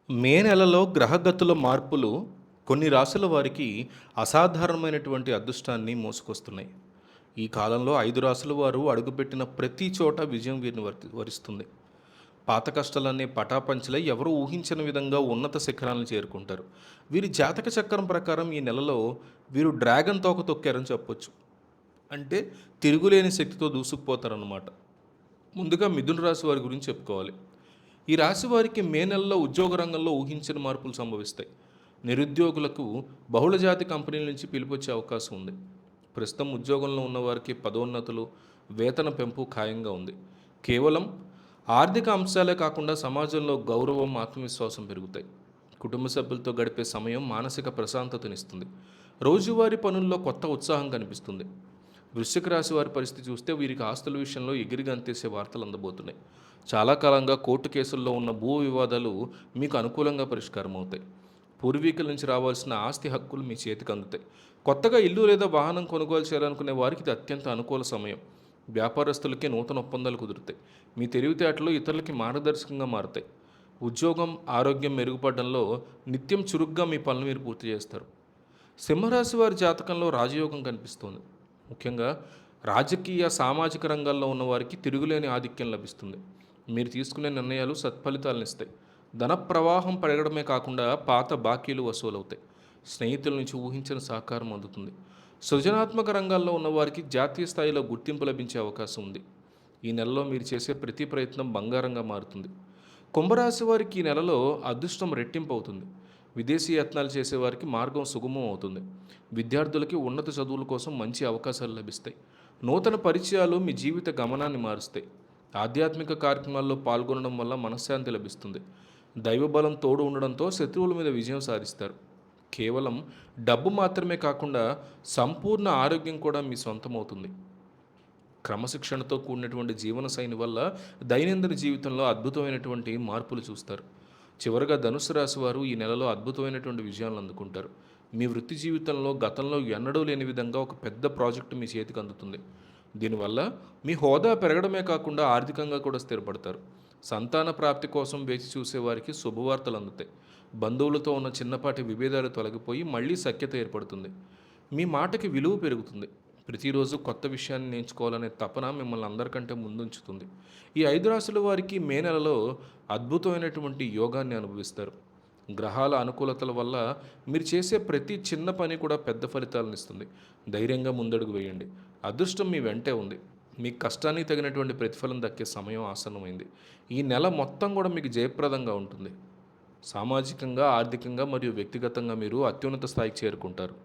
మే నెలలో గ్రహగతుల మార్పులు కొన్ని రాశుల వారికి అసాధారణమైనటువంటి అదృష్టాన్ని మోసుకొస్తున్నాయి. ఈ కాలంలో 5 రాసుల వారు అడుగుపెట్టిన ప్రతి చోట విజయం వీరిని వరిస్తుంది. పాత కష్టాలన్నీ పటాపంచలై ఎవరూ ఊహించని విధంగా ఉన్నత శిఖరాలను చేరుకుంటారు. వీరి జాతక చక్రం ప్రకారం ఈ నెలలో వీరు డ్రాగన్ తోక తొక్కారని చెప్పొచ్చు. అంటే తిరుగులేని శక్తితో దూసుకుపోతారన్నమాట. ముందుగా మిథున రాశి వారి గురించి చెప్పుకోవాలి. ఈ రాశి వారికి మే నెలలో ఉద్యోగ రంగంలో ఊహించని మార్పులు సంభవిస్తాయి. నిరుద్యోగులకు బహుళజాతి కంపెనీల నుంచి పిలుపొచ్చే అవకాశం ఉంది. ప్రస్తుతం ఉద్యోగంలో ఉన్నవారికి పదోన్నతులు, వేతన పెంపు ఖాయంగా ఉంది. కేవలం ఆర్థిక అంశాలే కాకుండా సమాజంలో గౌరవం, ఆత్మవిశ్వాసం పెరుగుతాయి. కుటుంబ సభ్యులతో గడిపే సమయం మానసిక ప్రశాంతతనిస్తుంది. రోజువారీ పనుల్లో కొత్త ఉత్సాహం కనిపిస్తుంది. వృశ్చిక రాశి వారి పరిస్థితి చూస్తే వీరికి ఆస్తుల విషయంలో ఎగిరిగంతేసే వార్తలు అందబోతున్నాయి. చాలా కాలంగా కోర్టు కేసుల్లో ఉన్న భూ వివాదాలు మీకు అనుకూలంగా పరిష్కారం అవుతాయి. పూర్వీకుల నుంచి రావాల్సిన ఆస్తి హక్కులు మీ చేతికి అందుతాయి. కొత్తగా ఇల్లు లేదా వాహనం కొనుగోలు చేయాలనుకునే వారికి ఇది అత్యంత అనుకూల సమయం. వ్యాపారస్తులకి నూతన ఒప్పందాలు కుదురుతాయి. మీ తెలివితేటలు ఇతరులకి మార్గదర్శకంగా మారుతాయి. ఉద్యోగం, ఆరోగ్యం మెరుగుపడడంలో నిత్యం చురుగ్గా మీ పనులు మీరు పూర్తి చేస్తారు. సింహరాశి వారి జాతకంలో రాజయోగం కనిపిస్తుంది. ముఖ్యంగా రాజకీయ, సామాజిక రంగాల్లో ఉన్నవారికి తిరుగులేని ఆధిక్యం లభిస్తుంది. మీరు తీసుకునే నిర్ణయాలు సత్ఫలితాలను ఇస్తాయి. ధన ప్రవాహం పెరగడమే కాకుండా పాత బాకీలు వసూలవుతాయి. స్నేహితుల నుంచి ఊహించిన సహకారం అందుతుంది. సృజనాత్మక రంగాల్లో ఉన్నవారికి జాతీయ స్థాయిలో గుర్తింపు లభించే అవకాశం ఉంది. ఈ నెలలో మీరు చేసే ప్రతి ప్రయత్నం బంగారంగా మారుతుంది. కుంభరాశి వారికి ఈ నెలలో అదృష్టం రెట్టింపు అవుతుంది. విదేశీ యత్నాలు చేసేవారికి మార్గం సుగమం అవుతుంది. విద్యార్థులకి ఉన్నత చదువుల కోసం మంచి అవకాశాలు లభిస్తాయి. నూతన పరిచయాలు మీ జీవిత గమనాన్ని మారుస్తాయి. ఆధ్యాత్మిక కార్యక్రమాల్లో పాల్గొనడం వల్ల మనశ్శాంతి లభిస్తుంది. దైవబలం తోడు ఉండడంతో శత్రువుల మీద విజయం సాధిస్తారు. కేవలం డబ్బు మాత్రమే కాకుండా సంపూర్ణ ఆరోగ్యం కూడా మీ సొంతమవుతుంది. క్రమశిక్షణతో కూడినటువంటి జీవన శైలి వల్ల దైనందిన జీవితంలో అద్భుతమైనటువంటి మార్పులు చూస్తారు. చివరగా ధనుసు రాశి వారు ఈ నెలలో అద్భుతమైనటువంటి విజయాలను అందుకుంటారు. మీ వృత్తి జీవితంలో గతంలో ఎన్నడూ లేని విధంగా ఒక పెద్ద ప్రాజెక్టు మీ చేతికి అందుతుంది. దీనివల్ల మీ హోదా పెరగడమే కాకుండా ఆర్థికంగా కూడా స్థిరపడతారు. సంతాన ప్రాప్తి కోసం వేచి చూసేవారికి శుభవార్తలు అందుతాయి. బంధువులతో ఉన్న చిన్నపాటి విభేదాలు తొలగిపోయి మళ్ళీ సఖ్యత ఏర్పడుతుంది. మీ మాటకి విలువ పెరుగుతుంది. ప్రతిరోజు కొత్త విషయాన్ని నేర్చుకోవాలనే తపన మిమ్మల్ని అందరికంటే ముందుంచుతుంది. ఈ 5 రాశుల వారికి మే నెలలో అద్భుతమైనటువంటి యోగాన్ని అనుభవిస్తారు. గ్రహాల అనుకూలతల వల్ల మీరు చేసే ప్రతి చిన్న పని కూడా పెద్ద ఫలితాలను ఇస్తుంది. ధైర్యంగా ముందడుగు వేయండి. అదృష్టం మీ వెంటే ఉంది. మీ కష్టానికి తగినటువంటి ప్రతిఫలం దక్కే సమయం ఆసన్నమైంది. ఈ నెల మొత్తం కూడా మీకు జయప్రదంగా ఉంటుంది. సామాజికంగా, ఆర్థికంగా మరియు వ్యక్తిగతంగా మీరు అత్యున్నత స్థాయికి చేరుకుంటారు.